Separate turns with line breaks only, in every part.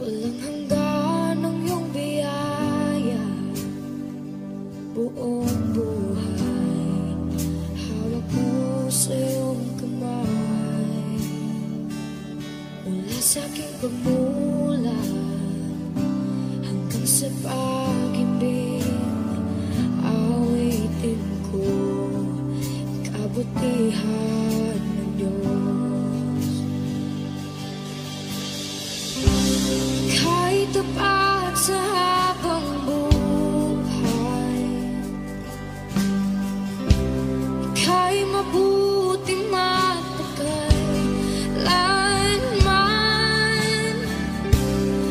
Walang hanggan ang iyong biyaya, buong buhay hawak mo sa iyong kamay. Mula sa aking pagmulat hanggang sa pag-ibig, awitin ko kabutihan ng Diyos. Kahit tapat sa habang buhay, ika'y mabuting mapagkailanman.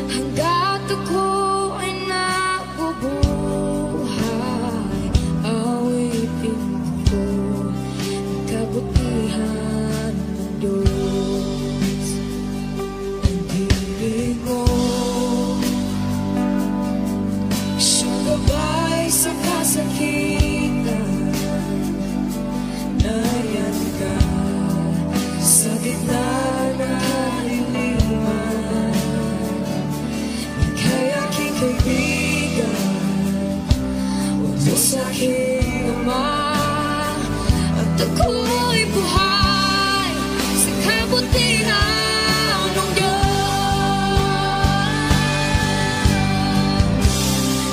Hanggat ako ay nabubuhay, awitin ko ang kabutihan ng Diyos. Ang ibig mo, siyang gabay sa kasakitan. Nayan ka sa gitna ng kaliliman. Ika'y aking kaibigan, Diyos aking Ama, at ako'y buhay sa kabutihan ng Diyos.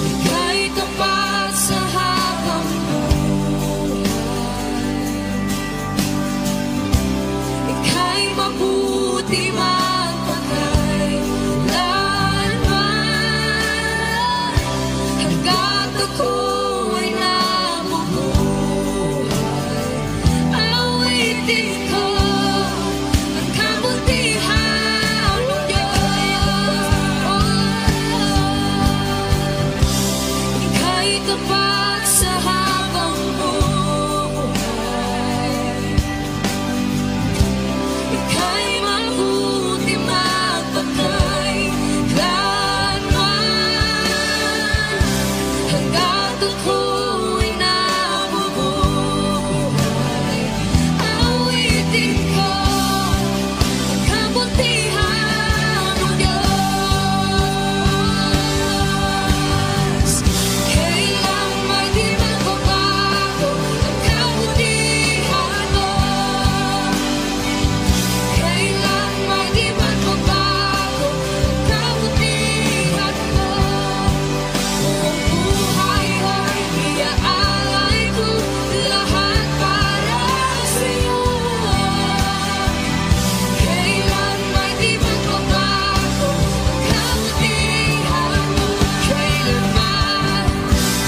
Ika'y tapat sa habang buhay, ika'y mabuti magpakailanman. Hanggat ako'y nabubuhay, awitin ko ang kabutihan ng Diyos. Ika'y tapat sa habang buhay, ika'y mabuti magpakailanman. Hanggat ako'y nabubuhay, awitin ko ang kabutihan ng Diyos. Kailan may di magbabago ang kabutihan mo. Kailan may di magbabago ang kabutihan mo. Buong buhay ay iaalay ko lahat para sa'yo. Kailan may di magbabago ang kabutihan mo.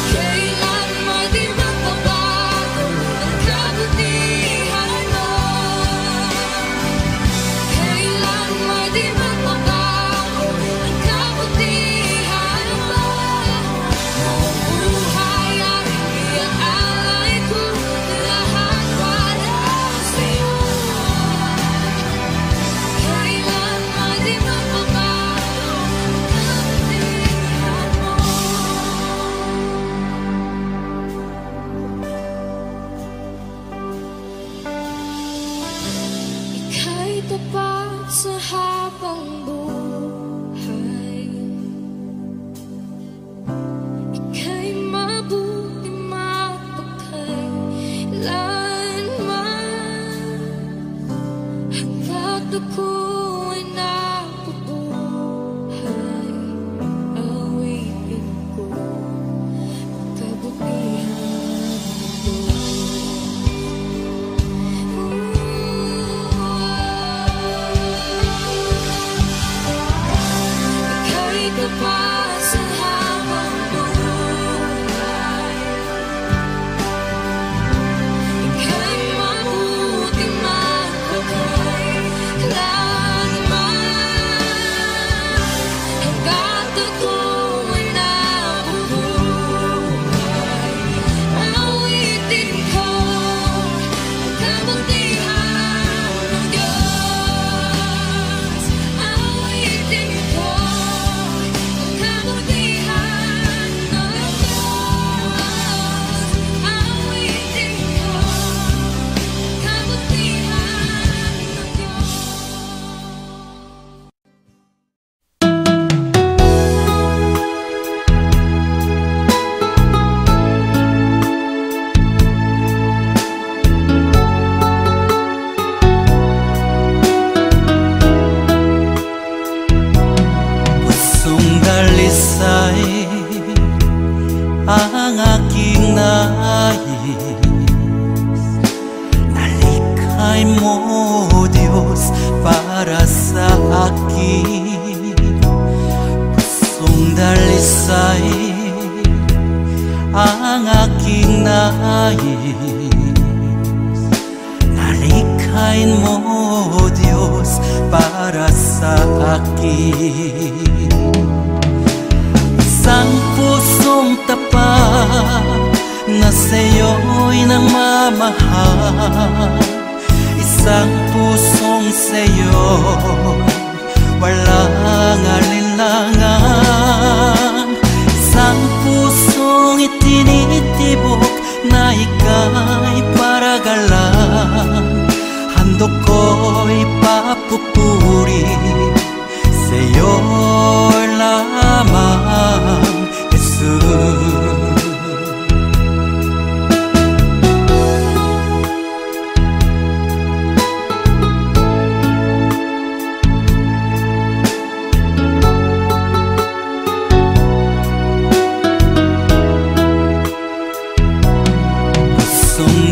Kailan may di magbabago ang kabutihan mo. Kailan may di magbabago ang kabutihan mo. Buong buhay ay iaalay ko lahat para sa'yo. Kailan may di magbabago ang kabutihan mo. Ika'y tapat sa habang buhay, ika'y mabuti magpakailanman. Hanggat ako'y nabubuhay, awitin ko ang kabutihan ng Diyos. Ika'y tapat sa habang buhay, ika'y mabuti magpakailanman.
aking nais. Nalikhain mo, Diyos, para sa akin. Isang pusong tapat na sa'yo'y namamahal. Isang pusong sa'yo, walang alinlangan. Isang pusong itinitibok na ika'y paragalan. Handog ko'y papupuri sa'yo lamang, Jesus.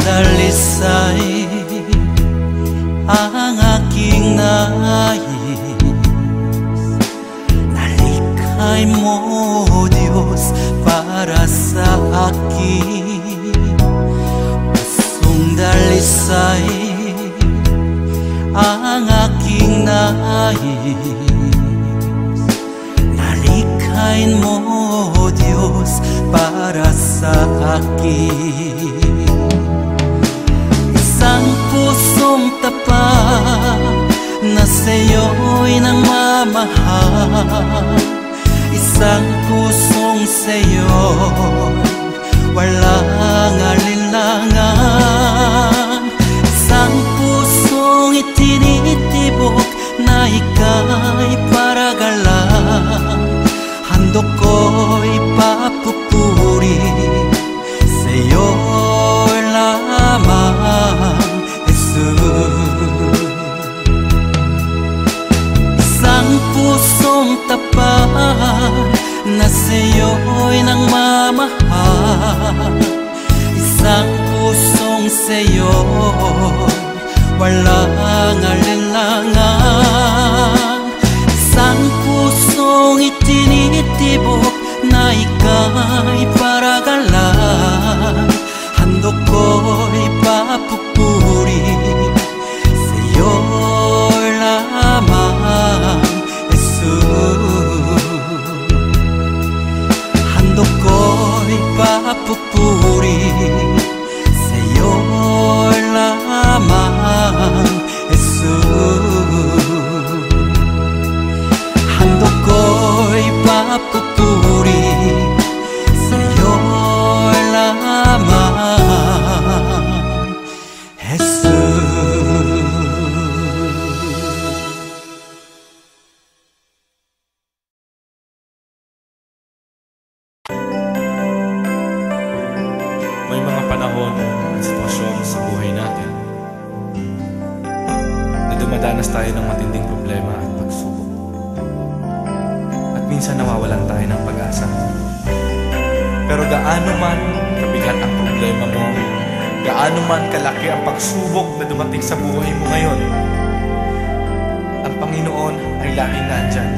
Dalisay ang aking nais. Nalikhay mo, Diyos, para sa akin. Pusong dalisay ang aking nais. Nalikhay mo, Diyos, para sa akin. Isang pusong tapat na sa'yo'y nangmamahal. Isang pusong sa'yo, walang alinlangan. Isang pusong itinitibok na ika'y paragalan. Handog ko'y papupuri sa'yo lamang, Jesus. Isang pusong tapat na sa'yo'y nangmamahal. Isang pusong sa'yo, walang alinlangan. Isang pusong itinitibok na ika'y paragalan. Handog ko'y papupuri sa'yo lamang, Jesus. Handog ko'y papupuri sa'yo lamang, Jesus. Handog ko'y papupuri sa'yo lamang, Jesus.
May mga panahon at sitwasyon sa buhay natin na dumadanas tayo ng matinding problema at pagsubok. At minsan nawawalan tayo ng pag-asa. Pero gaano man kabigat ang problema mo, gaano man kalaki ang pagsubok na dumating sa buhay mo ngayon, ang Panginoon ay laging nandyan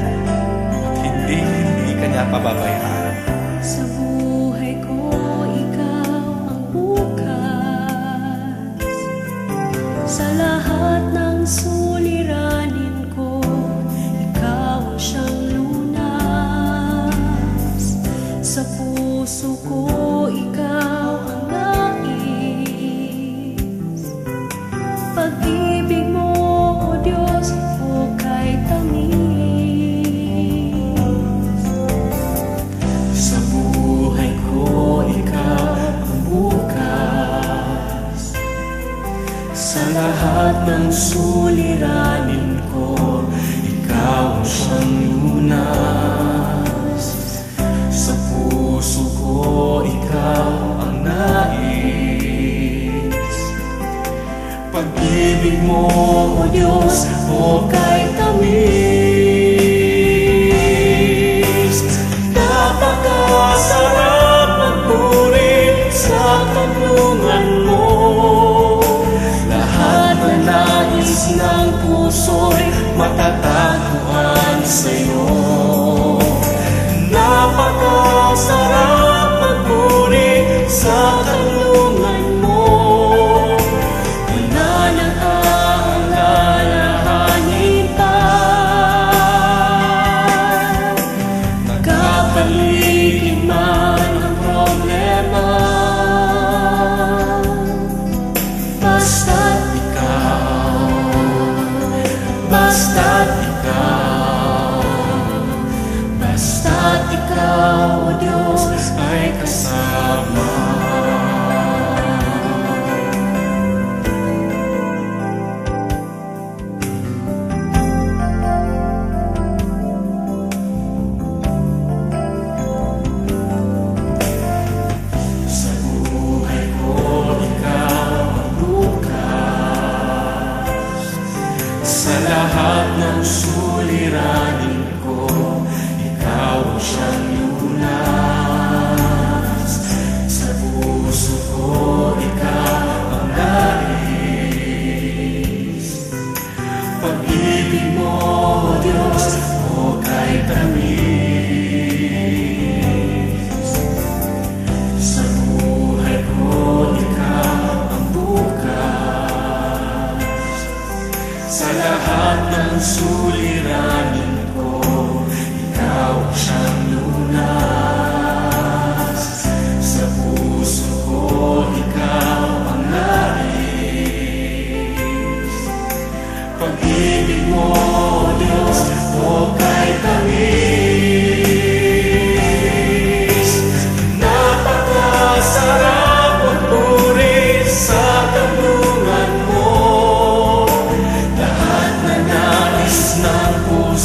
at hindi ka niya pababayaan.
Sa buhay ko, ikaw ang bukas. Sa lahat ng suliranin ko, ikaw ang siyang lunas. Sa puso ko, ikaw ang nais. Pag-ibig mo, O Diyos, hukay tamis.
Sa buhay ko, ikaw ang bukas. Sa lahat ng suliranin ko, ikaw ang siyang lunas. Sa puso ko, ikaw ang nais. Pag-ibig mo, O Diyos, hukay tamis. Napakasarap magpuri sa kanlungan mo. Lahat na nais ng puso'y matatagpuan sa'yo. Napakasarap magpuri sa kanlungan mo. Basta't ikaw, o Diyos, ay kasama. Sa buhay ko, ikaw ang bukas. Sa lahat ng suliranin ko, ikaw ang siyang lunas. Sa puso ko, ikaw ang nais. Pag-ibig mo, Diyos, o kay tamis. Sa buhay ko, ikaw ang bukas. Sa lahat ng suliranin ko, ikaw ang siyang lunas. Sa puso ko, ikaw ang nais. Pag-ibig mo, Diyos, o kay tamis. Napakasarap magpuri sa tanungan mo. Lahat na nais ng puso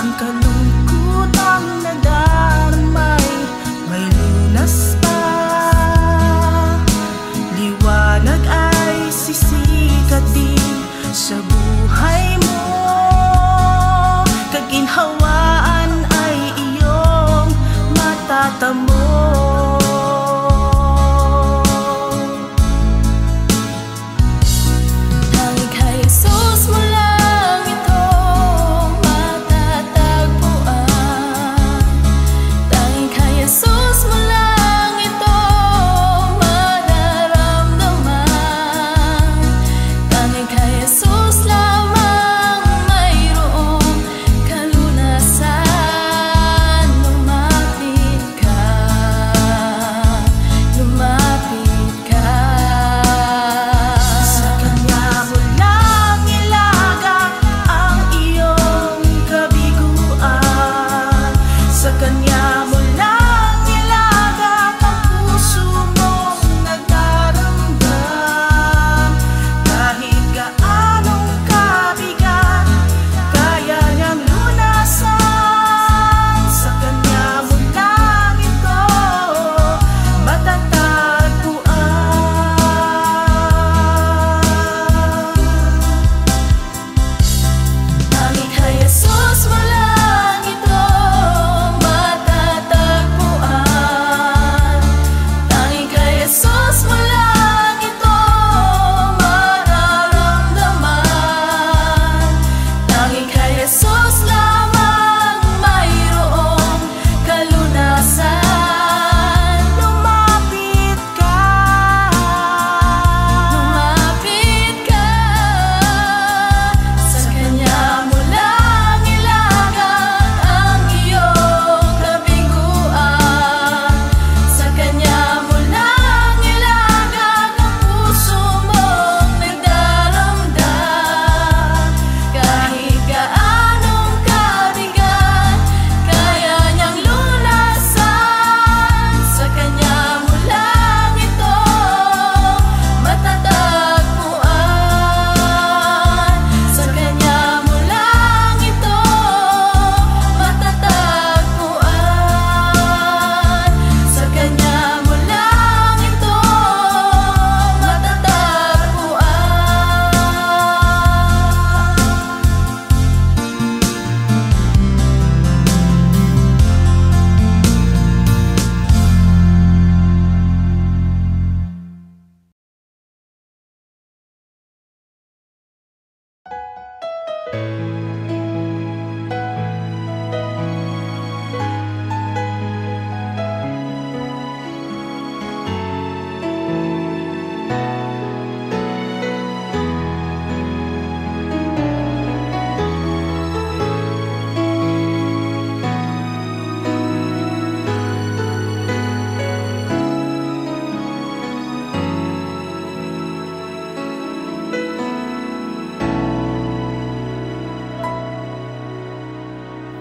Ang kalungkutang nadarmay may lunas pa. Liwanag ay sisikat din sa buhay mo. Kaginhawaan ay iyong matatamo.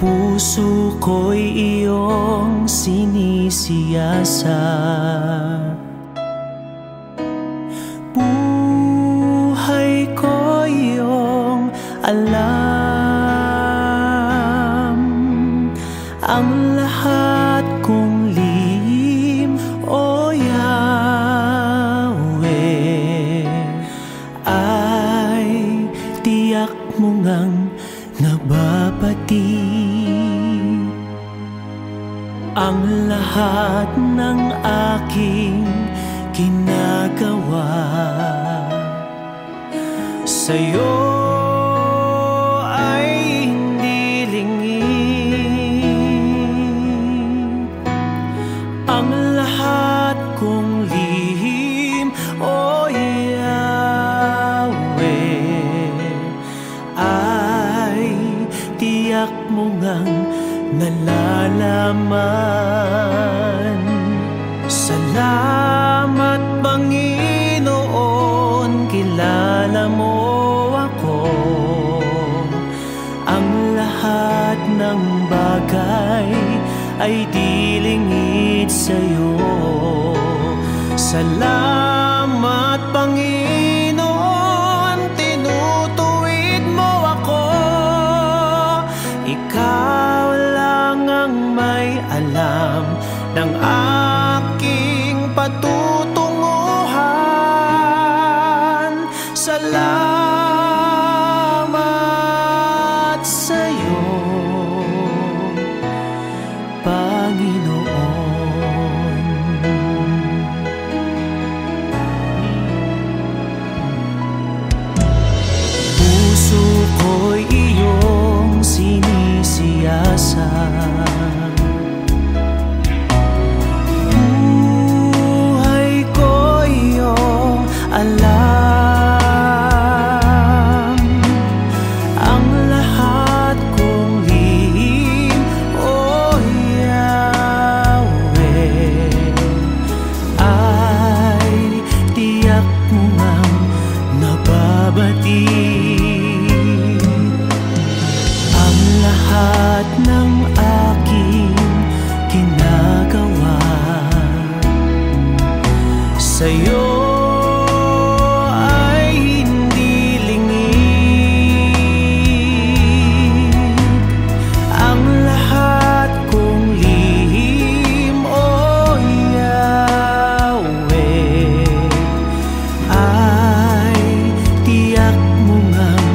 Puso ko'y iyong sinisiyasat, buhay ko iyong alam. Ang lahat kong lihim, O Yahweh, ay tiyak mo ngang nababati. Ang lahat ng aking ginagawa sa'yo ay hindi lingid. Ang lahat kong lihim, O Yahweh, ay tiyak mo ngang nalalaman. Salamat Panginoon, kilala mo ako. Ang lahat ng bagay ay di lingid sa'yo. Salamat Panginoon, tinutuwid mo ako. Ikaw alam ng aking patutunguhan. Salamat sa'yo, Panginoon. Puso ko'y iyong sinisiyasat, buhay ko iyong alam, ang lahat kong lihim, O Yahweh, ay tiyak mo ngang nababati. Ang lahat ng aking ginagawa sa'yo ay hindi lingid. Ang lahat kong lihim, O Yahweh, ay tiyak mo ngang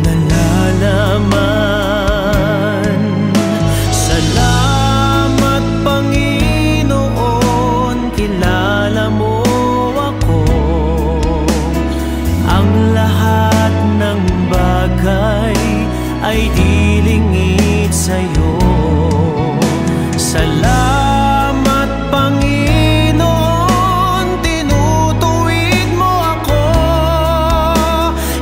nalalaman. Salamat, Panginoon, kilala mo ako. Ang lahat ng bagay ay di lingid sa'yo. Salamat, Panginoon, tinutuwid mo ako.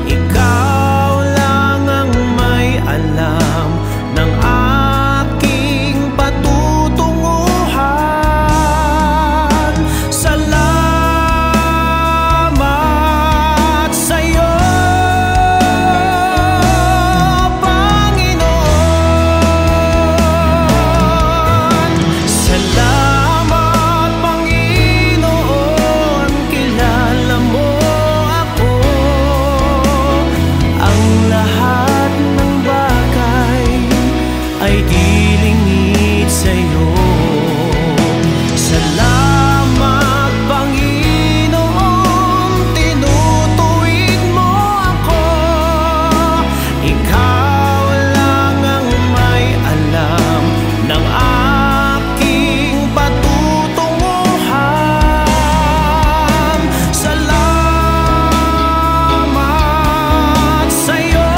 Ikaw lang ang may alam ng aking patutunguhan. Salamat sa'yo, Panginoon. Salamat, Panginoon, kilala mo ako. Ang lahat ng bagay ay di lingid sa'yo. Salamat, Panginoon, tinutuwid mo ako. Ikaw lang ang may alam ng aking patutunguhan. Salamat sa'yo,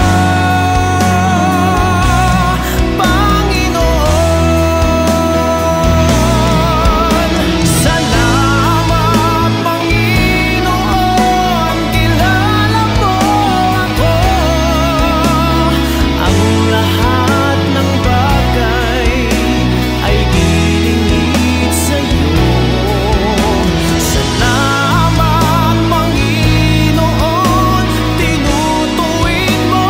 Panginoon. Salamat, Panginoon, kilala mo ako. Ang lahat ng bagay ay di lingid sa'yo. Salamat, Panginoon, tinutuwid mo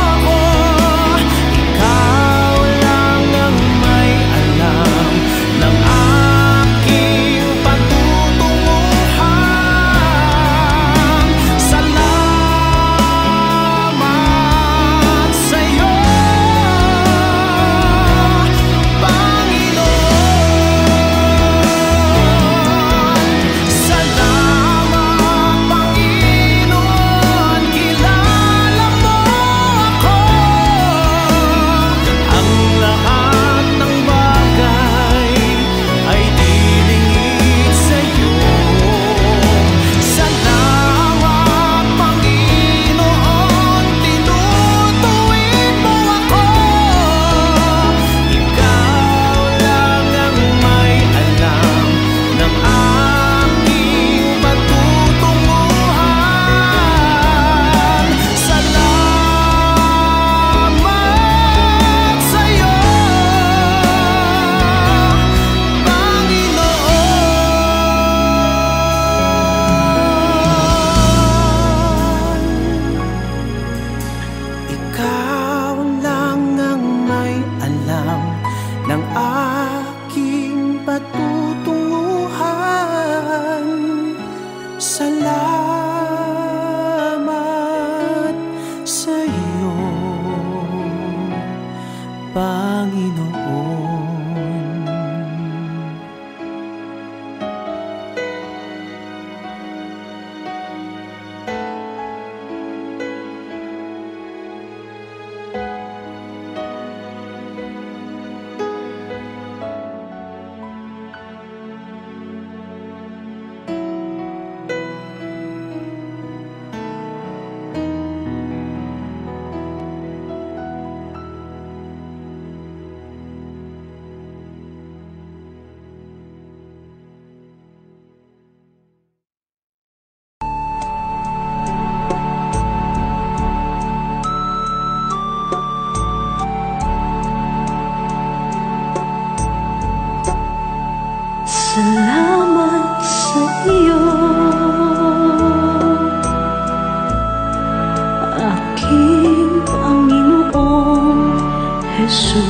ako. Ikaw lang ang may alam ng aking patutunguhan. Salamat sa'yo, Panginoon. Salamat, Panginoon, kilala mo ako. Ang lahat ng bagay ay di lingid sa'yo. Salamat, Panginoon, tinutuwid mo ako. Ikaw lang ang may alam ng aking patutunguhan. Salamat sa'yo, Panginoon. Ikaw lang ang may alam ng aking patutunguhan. Salamat sa'yo, Panginoon.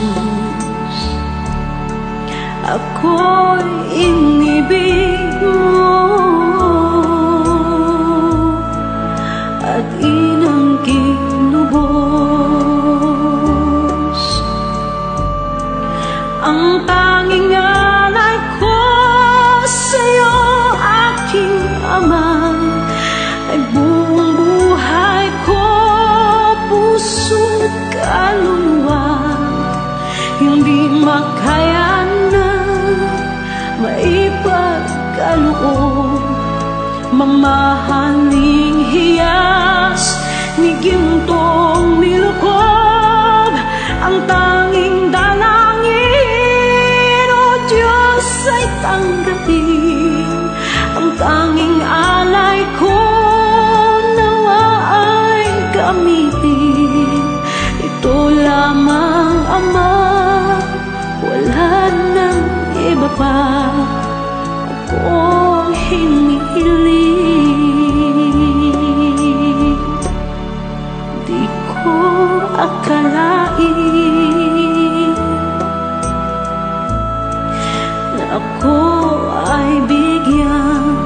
Jesus. Ako'y inibig mo at inang kinubos. Ang tanging alay ko sa'yo, aking Ama, ay buong buhay ko, puso't kaluluwa. Hindi makaya na maipagkaloob, mamahaling hiyas ni gintong nilukob. Ang tanging dalangin, O Diyos, ay tanggapin. Ang tanging alay ko nawa ay gamitin. Ito lamang, Ama, wala nang iba pa akong hinihiling. Di ko akalain na ako ay bigyang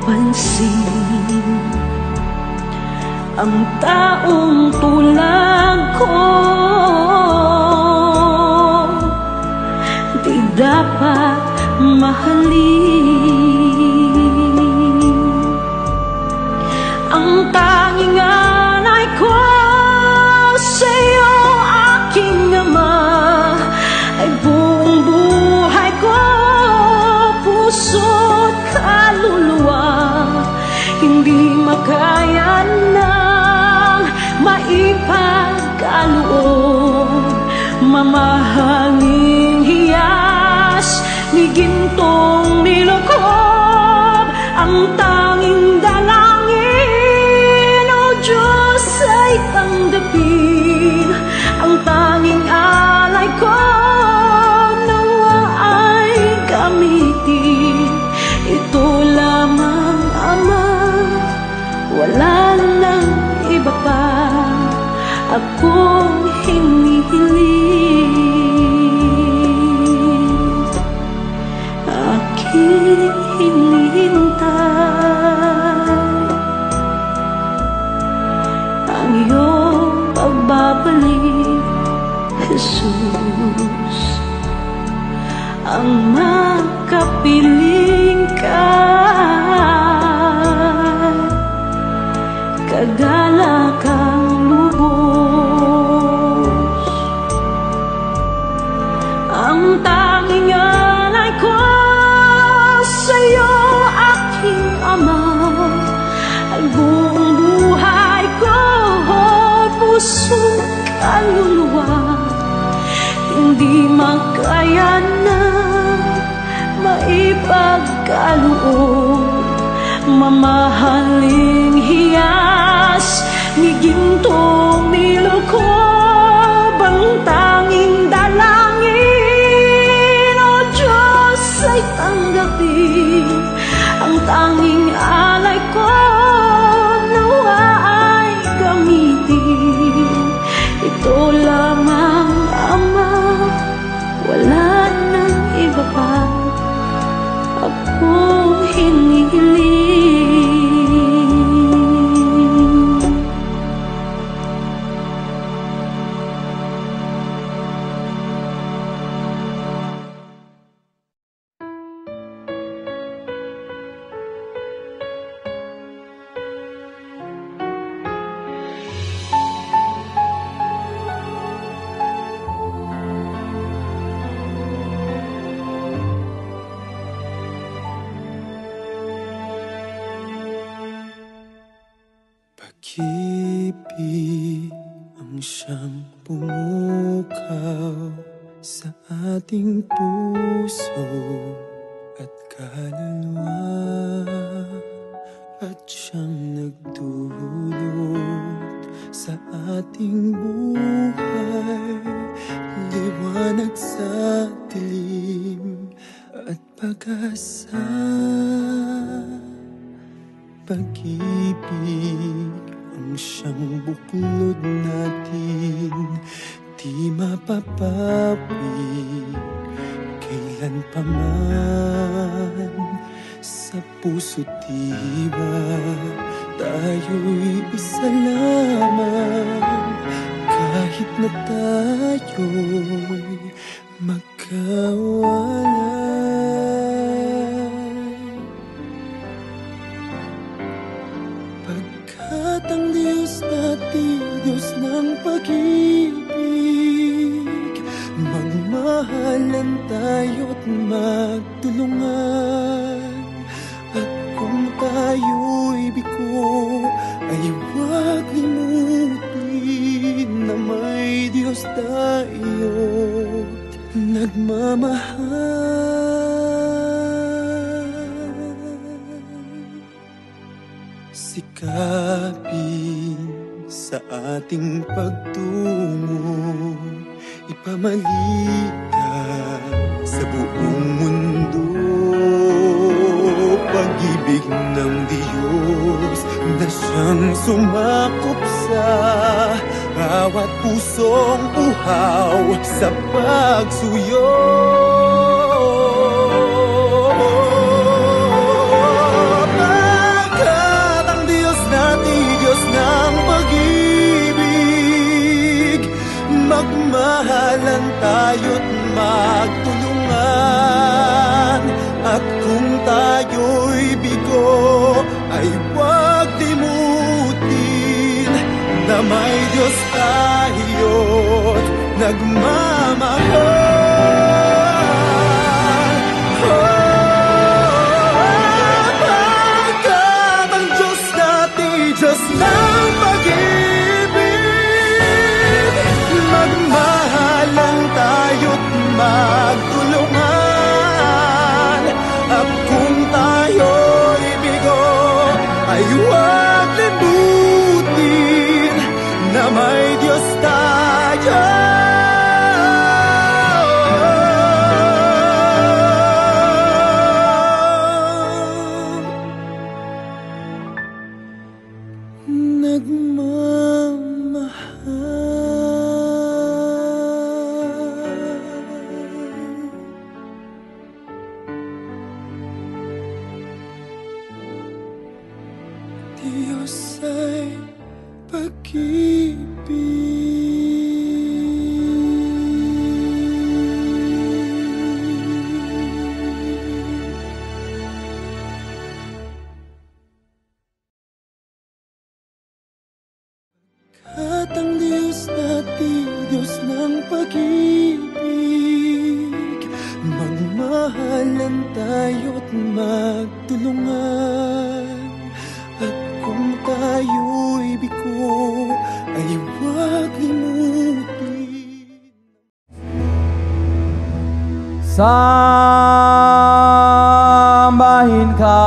pansin. Ang taong tulad ko di dapat mahalin. Ang tanging alay ko sa'yo, aking Ama, ay buong buhay ko, puso't kaluluwa. Hindi makaya nang maipagkaloob, mamahaling hiyas ni gintong nilukob. Ang tanging dalangin, O Diyos, ay tanggapin. Ang tanging alay ko nawa ay gamitin. Ito lamang, Ama, wala nang iba pa akong hinihiling. Aking hinihintay ang iyong pagbabalik, Jesus. Ang makapiling ka, kagalakang lubos. Ang tanging alay ko sa'yo, aking Ama, ay buong buhay ko, puso't kaluluwa. Hindi makaya na maipagkaloob, mamahaling hiyas ni gintong nilukob. Ang tanging dalangin, O Diyos, ay tanggapin. Ang tanging alay ko nawa ay gamitin. Ito lamang, Ama, wala nang iba pa akong hinihiling.
Pag-ibig ang siyang pumukaw sa ating puso at kaluluwa, at siyang nagdulot sa ating buhay, liwanag sa dilim at pag-asa. Pag-ibig ang siyang buklod natin, di mapapawi kailan pa man. Sa puso't diwa tayo'y isa lamang, kahit na tayo'y magkawalay. Pagkat ang Diyos natin, Diyos ng pag-ibig, magmahalan tayo't magtulungan. At kung tayo'y bigo, ay huwag limutin na may Diyos tayo't nagmamahal. Sikapin sa ating pagtungo, ipamalikan sa buong mundo. Pag-ibig ng Diyos na siyang sumakop sa bawat pusong uhaw sa pagsuyo. Pagkat ang Diyos natin, Diyos ng pag-ibig, magmahalan tayo't magtulungan. At kung tayo'y bigo, ay huwag limutin na may Diyos tayo't nagmamahal. Pagkat ang Diyos natin, Diyos ng pag-ibig, magmahalan tayo't magtulungan. At kung tayo'y bigo, ay huwag limutin na may Diyos tayo. Diyos ay pag-ibig. At ang Diyos natin, Diyos ng pag-ibig, magmahalan tayo't magtulungan. At kung tayo'y bigo, ay huwag limutin.
Sambahin ka,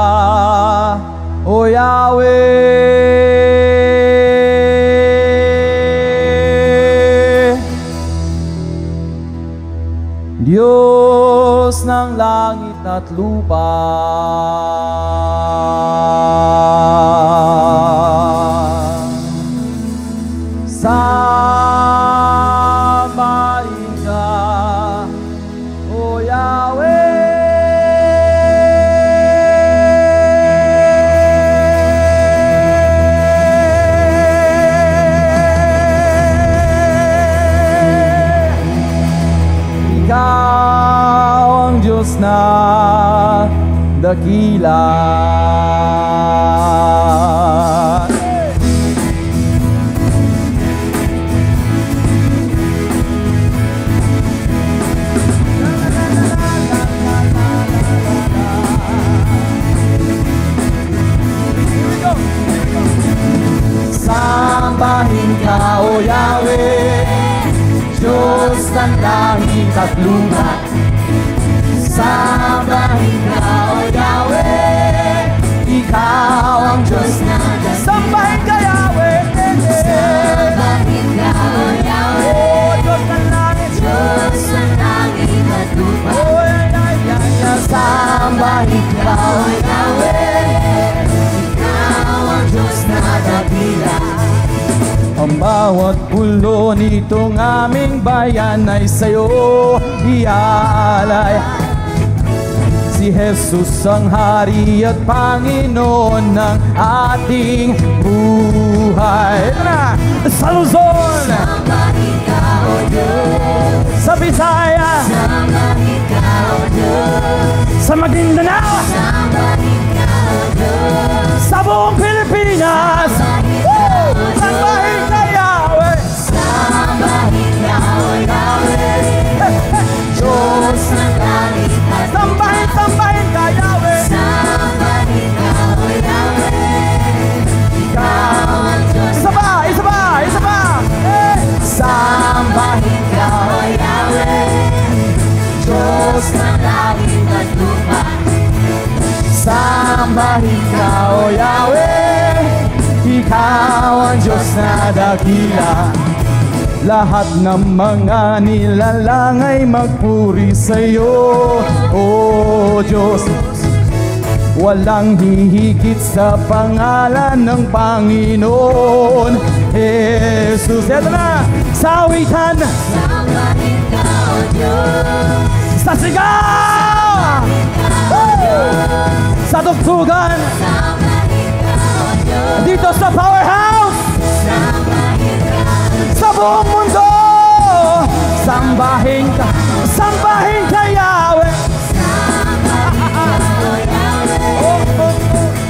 O Yahweh, Diyos ng langit at lupa. Sambahin ka, O Yahweh, Ikaw ang Diyos na dakila. Sambahin ka, O Yahweh, Diyos ng langit at lupa. Sambahin ka, O Yahweh, Ikaw ang Diyos na dakila. Sambahin ka, Yahweh, sambahin ka, O Yahweh, Diyos ng langit, Diyos ng langit at lupa. Sambahin ka, O Yahweh, Ikaw ang Diyos na dakila. Ang bawat Bawat pulo nitong aming bayan ay sa'yo iaalay. Si Jesus ang Hari at Panginoon ng ating buhay. Ito na! Sa Luzon!
Sambahin ka, O Diyos.
Sa Visayas!
Sambahin ka, O Diyos.
Sa Maguindanao!
Sambahin ka, O Diyos.
Sa buong Pilipinas! Sambahin ka, Yahweh!
Sambahin ka, O Yahweh. Diyos ng langit at
Sambahin, sambahin ka, Yahweh!
sambahin ka, O Yahweh. Ikaw ang Diyos.
Isa pa, isa pa, isa pa!
Sambahin ka, O Yahweh. Diyos ng langit at lupa.
Sambahin ka, O Yahweh. Ikaw ang Diyos na dakila. Lahat ng mga nilalang ay magpuri sa'yo, O Diyos. Walang hihigit sa pangalan ng Panginoon Jesus. Eto na, sa awitan,
Sambahin ka, O Diyos.
sa sigaw, sa tugtugan,
Sambahin ka, O Diyos.
dito sa powerhouse,
Sambahin ka,
sa buong mundo. Sambahin ka, sambahin ka, Yahweh.
O Yahweh.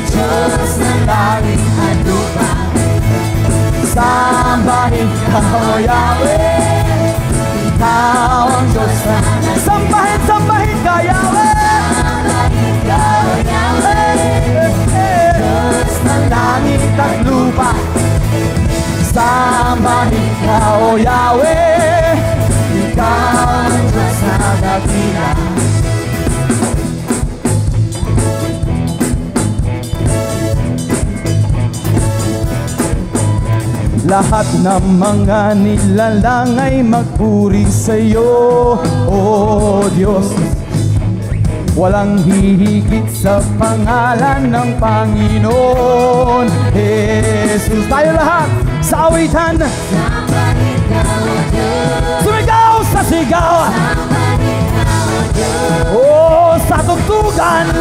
Diyos ng langit at lupa.
Sambahin ka, O Yahweh. Ikaw ang Diyos na sambahin, sambahin ka, Yahweh.
Sambahin ka, O Yahweh.
Diyos ng langit at lupa. Sambahin ka, O Yahweh. Ikaw ang Diyos na dakila. Lahat ng mga nilalang ay magpuri sa'yo, O Diyos. Walang hihigit sa pangalan ng Panginoon Jesus. Tayo lahat sa awitan,
Sambahin ka, O Diyos.
sumigaw sa sigaw,
Sambahin ka, O Diyos.
oh, sa tugtugan,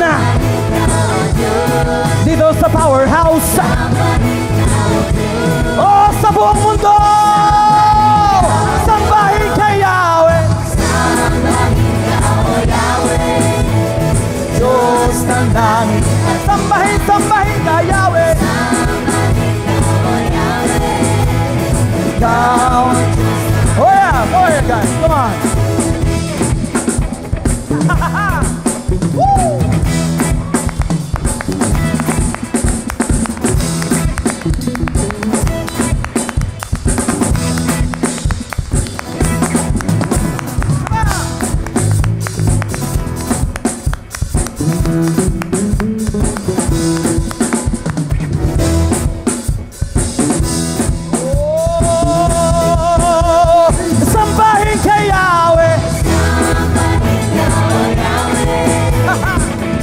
dito sa powerhouse,
Sambahin ka, O Diyos.
oh, sa buong mundo. Sambahin ka, Yahweh.
Sambahin ka, O Yahweh.
Diyos ng langit, sambahin, sambahin ka, Yahweh.
Sambahin ka, O Yahweh.
Ikaw. Oh yeah, go ahead guys, come on. Woo! Oh, sambahin ka, Yahweh.
Sambahin ka, O Yahweh.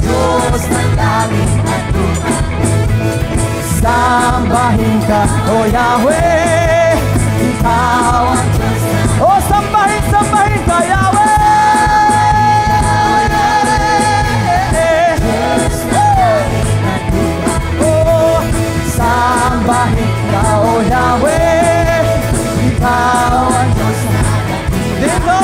Diyos ng langit at lupa.
Sambahin ka, O Yahweh. Ikaw ang Diyos na. Oh, sambahin, sambahin ka, Yahweh. Oh, sambahin ka, O Yahweh. Ikaw ang Diyos na. Dito!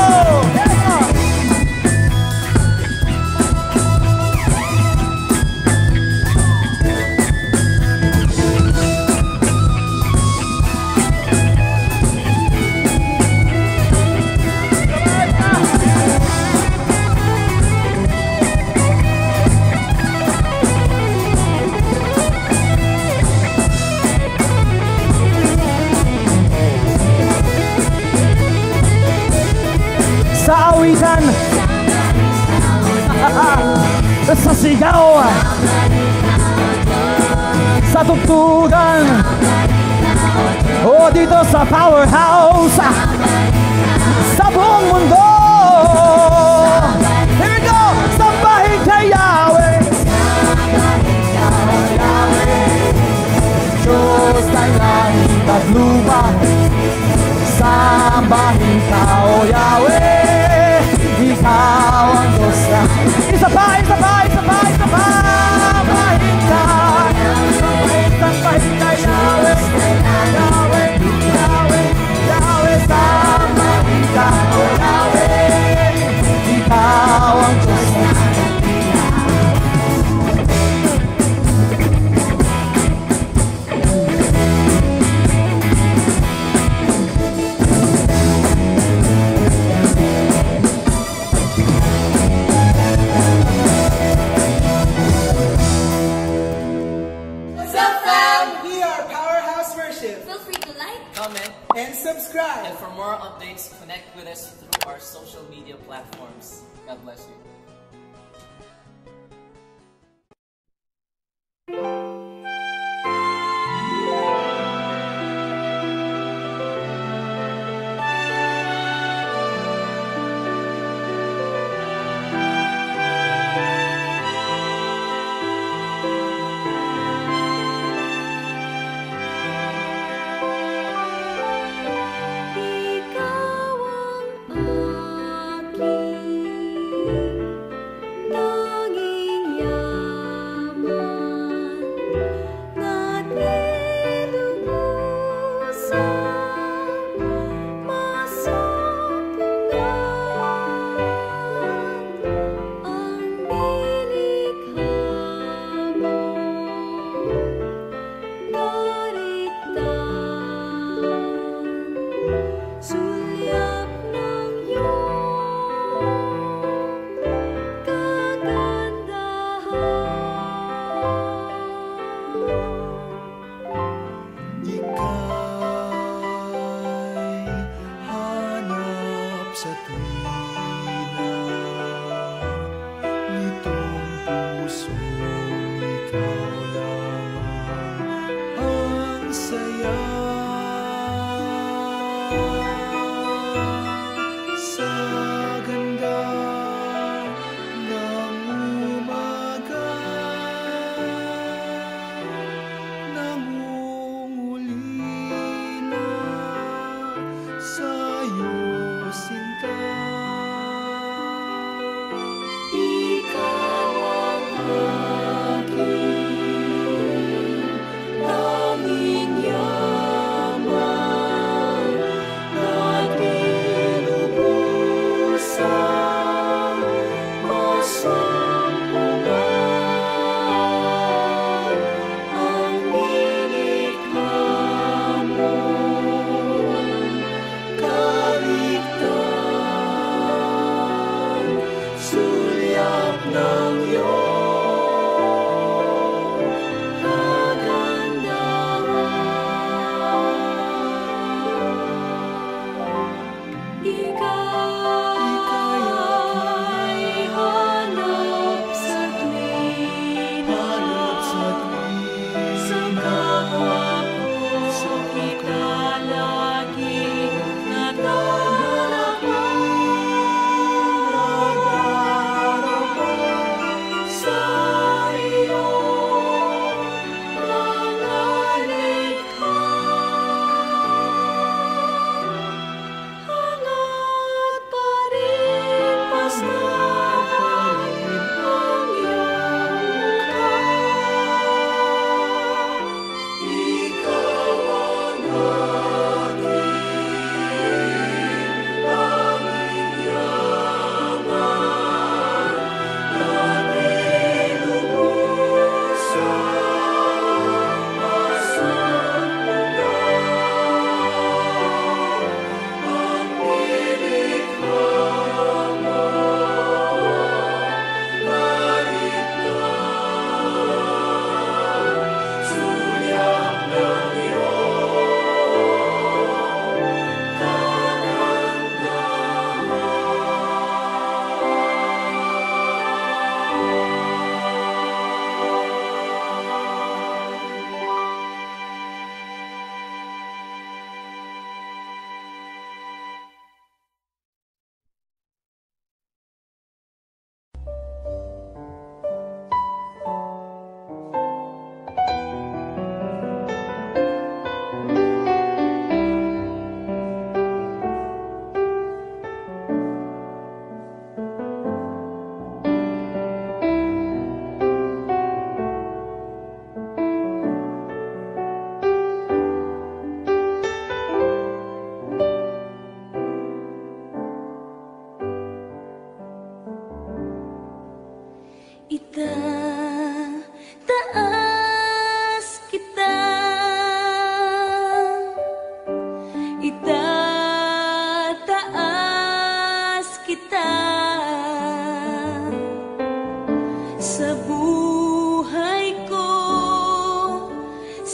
Sa awitan, sa sigaw, sa tugtugan, o dito sa powerhouse, sa buong mundo. Here we go! Sambahin ka, Yahweh. Diyos ng langit at lupa.
media platforms. God bless you.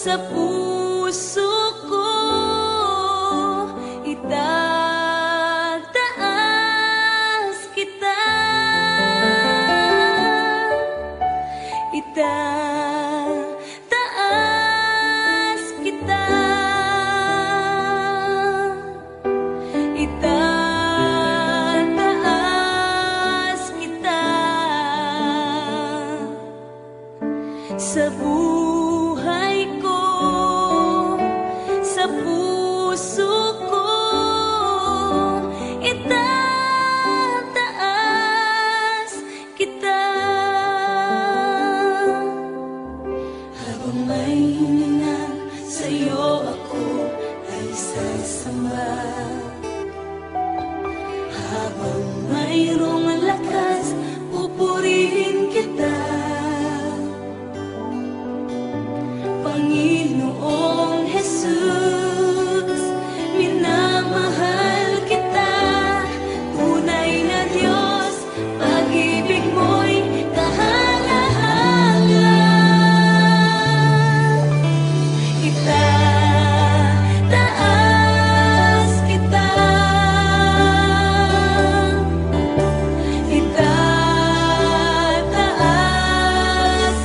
sa puso ko itataas sa buhay ko, sa puso ko, itataas kita. Habang may hininga sa'yo ako ay sasamba, habang mayroong lakas pupurihin kita. Panginoong Jesus, minamahal kita. Tunay na Diyos, pag-ibig mo'y kahala-hala. Itataas kita, itataas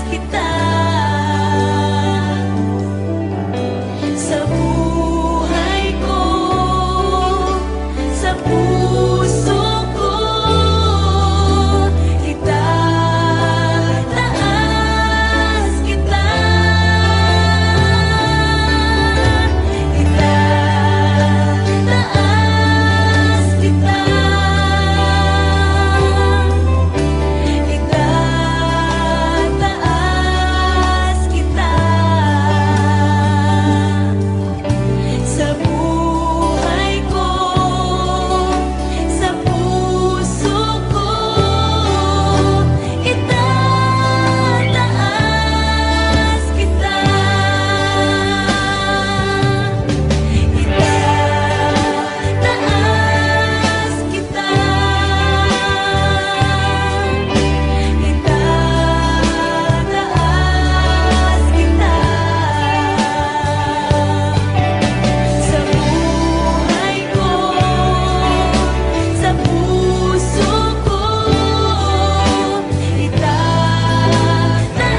kita. Sa buhay ko, sa puso ko, itataas kita, itataas kita, itataas kita. Sa buhay ko, sa puso ko, itataas kita, itataas kita, itataas kita. Sa buhay ko, sa puso ko, itataas kita, itataas kita,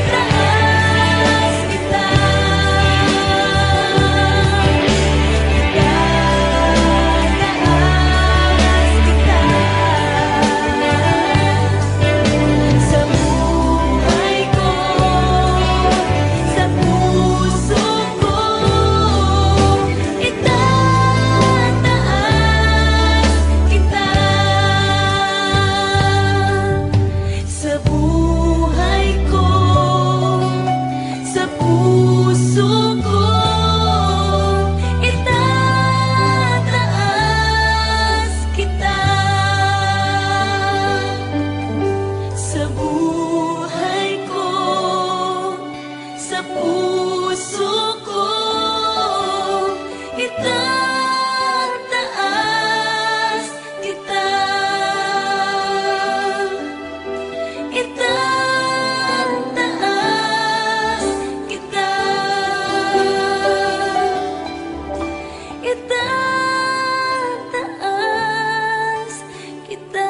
itataas kita. Sa buhay ko, sa puso ko, itataas kita. Sa buhay ko, sa puso ko, itataas kita. Sa buhay ko, sa puso ko, itataas kita, itataas kita, itataas kita.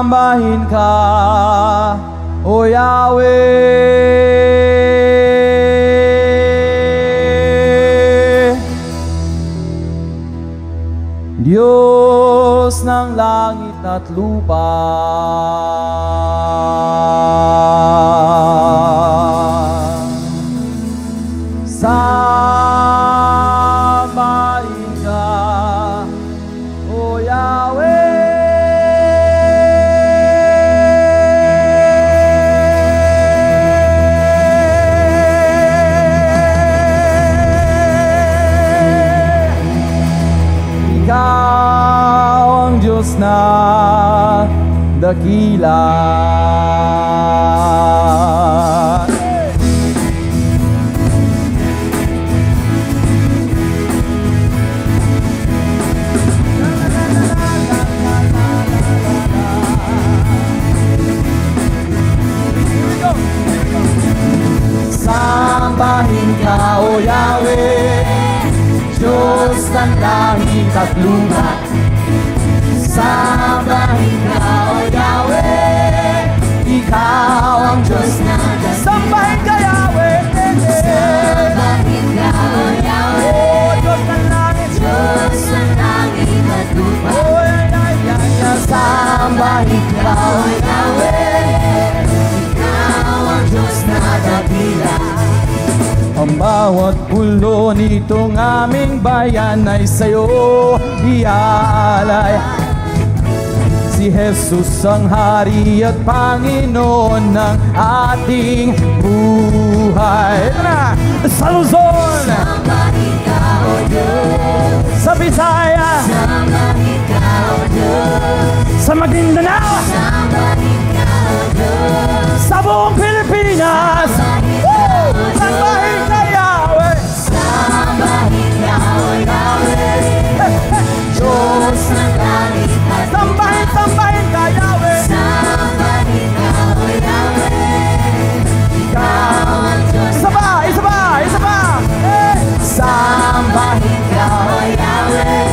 Sambahin ka, O Yahweh, Diyos ng langit at lupa. Sambahin ka, O Yahweh, Ikaw ang Diyos na dakila. Sambahin ka, O Yahweh, Diyos ng langit at lupa. Sambahin ka, O Yahweh, bawat pulo nitong aming bayan ay sa'yo iaalay. Si Jesus ang Hari at Panginoon ng ating buhay. Ito na! Sa Luzon!
Sambahin ka, O Diyos.
Sa Bisaya!
Sambahin ka, O Diyos.
Sa Maguindanao!
Sambahin ka, O Diyos.
Sa buong Pilipinas! Sambahin ka, Yahweh!
Sambahin ka, O Yahweh. Diyos ng langit at lupa.
Sambahin ka, Yahweh!
Sambahin ka, O Yahweh. Ikaw ang Diyos.
Isa pa! Isa pa! Isa pa!
Sambahin ka, O Yahweh.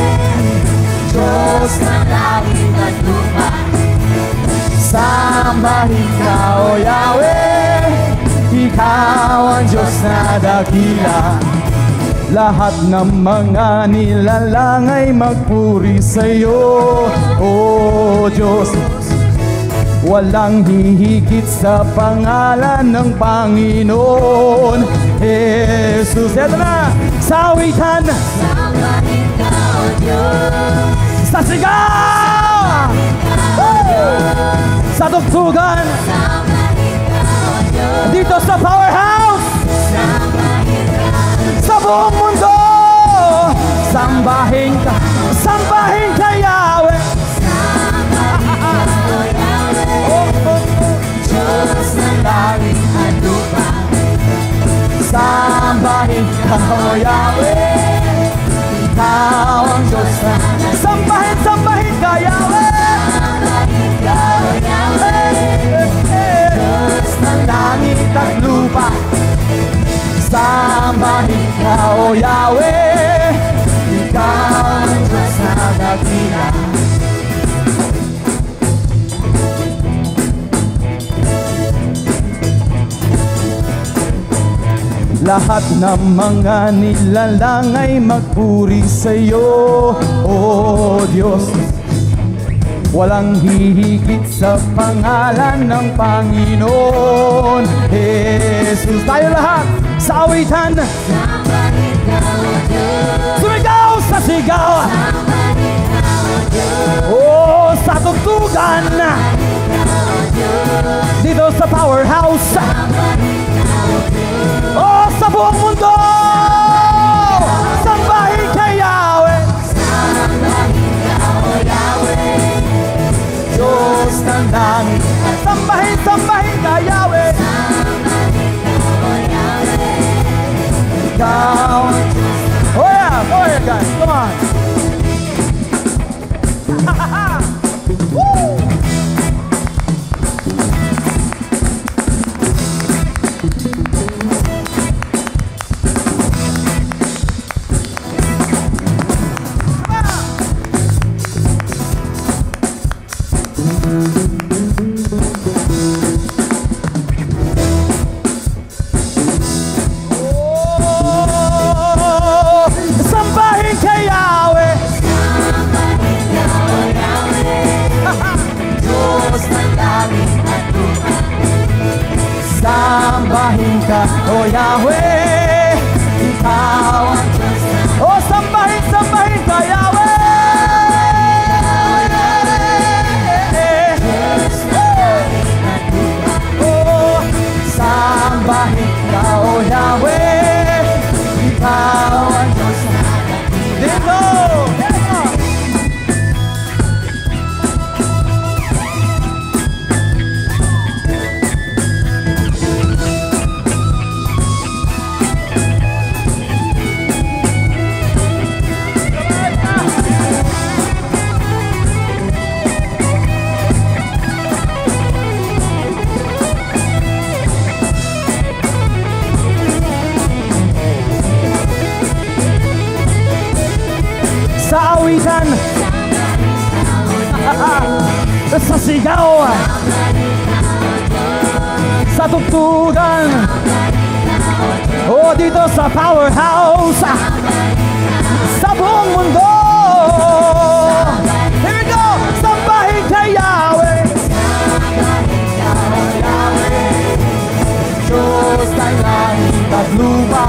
Diyos ng langit at lupa.
Sambahin ka, O Yahweh. Ikaw ang Diyos na dakila. Lahat ng mga nilalang ay magpuri sa'yo, O Diyos. Walang hihigit sa pangalan ng Panginoon Jesus. Eto na, sa awitan,
Sambahin ka, O Diyos.
sa sigaw, sa tugtugan,
Sambahin ka, O Diyos.
dito sa Powerhouse,
Sambahin ka,
sa buong mundo. Sambahin ka, Yahweh.
Sambahin ka, O Yahweh. Diyos ng langit at lupa.
Sambahin ka, O Yahweh. Ikaw ang Diyos na sambahin ka, Yahweh.
Sambahin ka, O Yahweh. Diyos ng
Langit at lupa. Sambahin ka, O Yahweh. Ikaw ang Diyos na dakila. Lahat ng mga nilalang ay magpuri sa'yo, O Diyos. Walang hihigit sa pangalan ng Panginoon Jesus. Tayo lahat sa awitan,
Sambahin ka, O Diyos.
sumigaw sa sigaw,
Sambahin ka, O Diyos.
oh, sa tugtugan, dito sa Powerhouse,
Sambahin ka, O Diyos.
oh, sa buong mundo. Sambahin ka, Yahweh.
Sambahin ka, O Yahweh.
Diyos ng langit. Sambahin ka, Yahweh.
Sambahin ka, O Yahweh.
Ikaw. Oh yeah, go ahead guys, come on. Woo! Oh, sambahin ka, Yahweh.
Sambahin ka, O Yahweh. Diyos ng langit at lupa.
Sambahin ka, O Yahweh. Ikaw ang Diyos na. Oh, sambahin ka, Yahweh.
Diyos ng langit at lupa.
Oh, sambahin ka, O Yahweh. Ikaw ang Diyos na. Dito! Sa awitan, sa sigaw, sa tugtugan, oh, dito sa Powerhouse, sa buong mundo. Here we go! Sambahin ka, Yahweh. Diyos ng langit at lupa.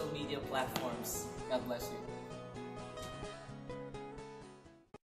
social media platforms. God bless you.